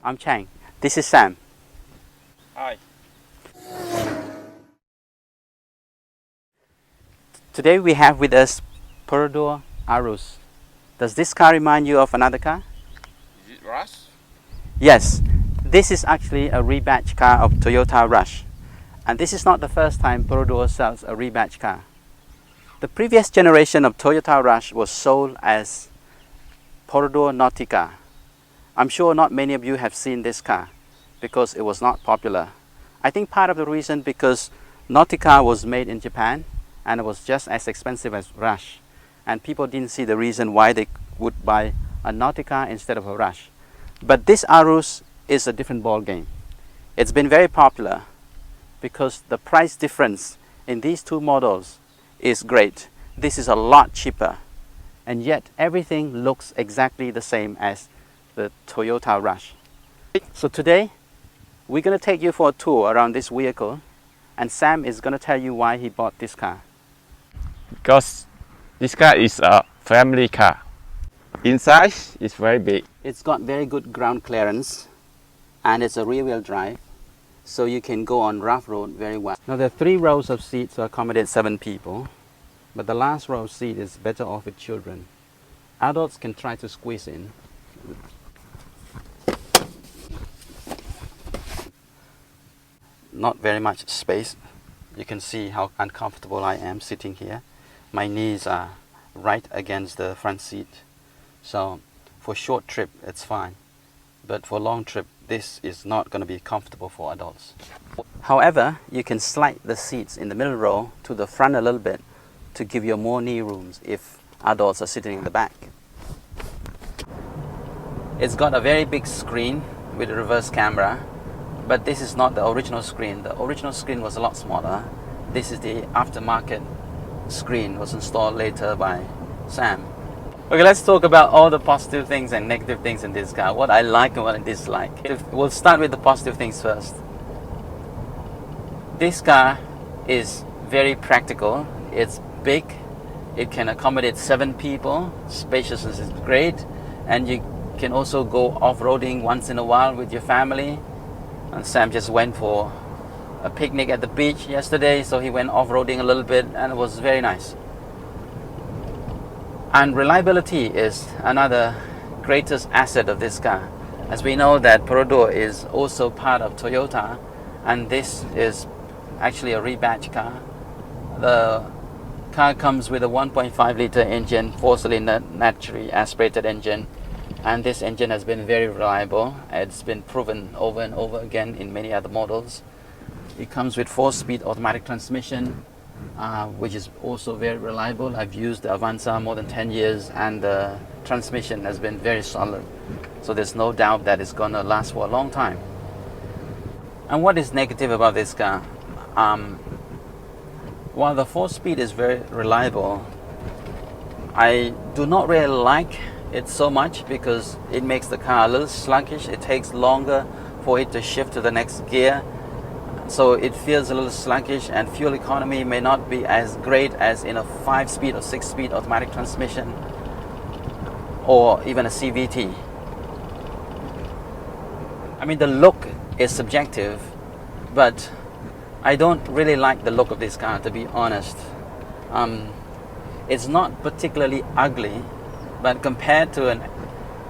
I'm Chang. This is Sam. Hi. Today we have with us Perodua Aruz. Does this car remind you of another car? Is it Rush? Yes, this is actually a rebadged car of Toyota Rush. And this is not the first time Perodua sells a rebadged car. The previous generation of Toyota Rush was sold as Perodua Nautica. I'm sure not many of you have seen this car because it was not popular. I think part of the reason because Nautica was made in Japan and it was just as expensive as Rush, and people didn't see the reason why they would buy a Nautica instead of a Rush. But this Aruz is a different ball game. It's been very popular because the price difference in these two models is great. This is a lot cheaper, and yet everything looks exactly the same as the Toyota Rush. So today we're going to take you for a tour around this vehicle, and Sam is going to tell you why he bought this car. Because this car is a family car. Inside is very big. It's got very good ground clearance and it's a rear-wheel drive, so you can go on rough road very well. Now there are 3 rows of seats to accommodate 7 people, but the last row seat is better off with children. Adults can try to squeeze in. Not very much space. You can see how uncomfortable I am sitting here. My knees are right against the front seat. So for short trip it's fine, but for long trip this is not going to be comfortable for adults. However, you can slide the seats in the middle row to the front a little bit to give you more knee rooms if adults are sitting in the back. It's got a very big screen with a reverse camera, but this is not the original screen. The original screen was a lot smaller. This is the aftermarket screen, was installed later by Sam. Okay, let's talk about all the positive things and negative things in this car. What I like and what I dislike. We'll start with the positive things first. This car is very practical. It's big. It can accommodate 7 people. Spaciousness is great. And you can also go off-roading once in a while with your family. And Sam just went for a picnic at the beach yesterday, so he went off-roading a little bit and it was very nice. And reliability is another greatest asset of this car. As we know that Perodua is also part of Toyota, and this is actually a rebadged car. The car comes with a 1.5 liter engine, 4-cylinder naturally aspirated engine, and this engine has been very reliable. It's been proven over and over again in many other models. It comes with 4-speed automatic transmission, which is also very reliable. I've used the Avanza more than 10 years and the transmission has been very solid. So there's no doubt that it's going to last for a long time. And what is negative about this car? While the 4-speed is very reliable, I do not really like it so much because it makes the car a little sluggish. It takes longer for it to shift to the next gear. So it feels a little sluggish, and fuel economy may not be as great as in a 5-speed or 6-speed automatic transmission or even a CVT. I mean, the look is subjective, but I don't really like the look of this car, to be honest. It's not particularly ugly, but compared to an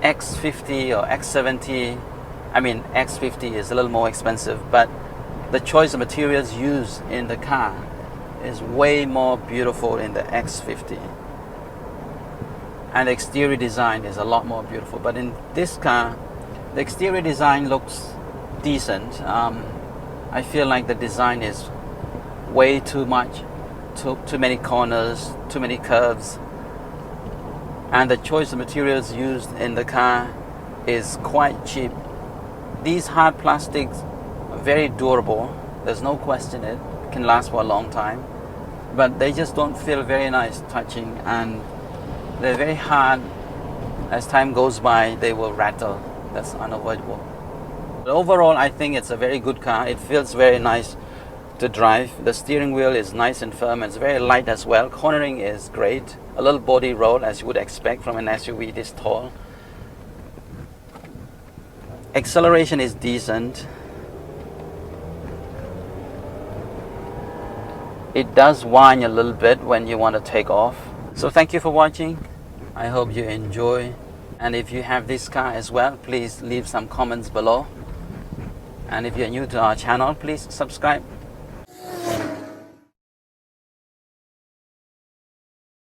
X50 or X70, I mean X50 is a little more expensive, but the choice of materials used in the car is way more beautiful in the X50. And the exterior design is a lot more beautiful. But in this car, the exterior design looks decent. I feel like the design is way too much, too many corners, too many curves. And the choice of materials used in the car is quite cheap. These hard plastics very durable, there's no question it can last for a long time, but they just don't feel very nice touching, and they're very hard. As time goes by they will rattle. That's unavoidable. But overall I think it's a very good car. It feels very nice to drive. The steering wheel is nice and firm. It's very light as well. Cornering is great. A little body roll as you would expect from an SUV this tall. Acceleration is decent. It does whine a little bit when you want to take off. So thank you for watching. I hope you enjoy. And if you have this car as well, please leave some comments below. And if you're new to our channel, please subscribe.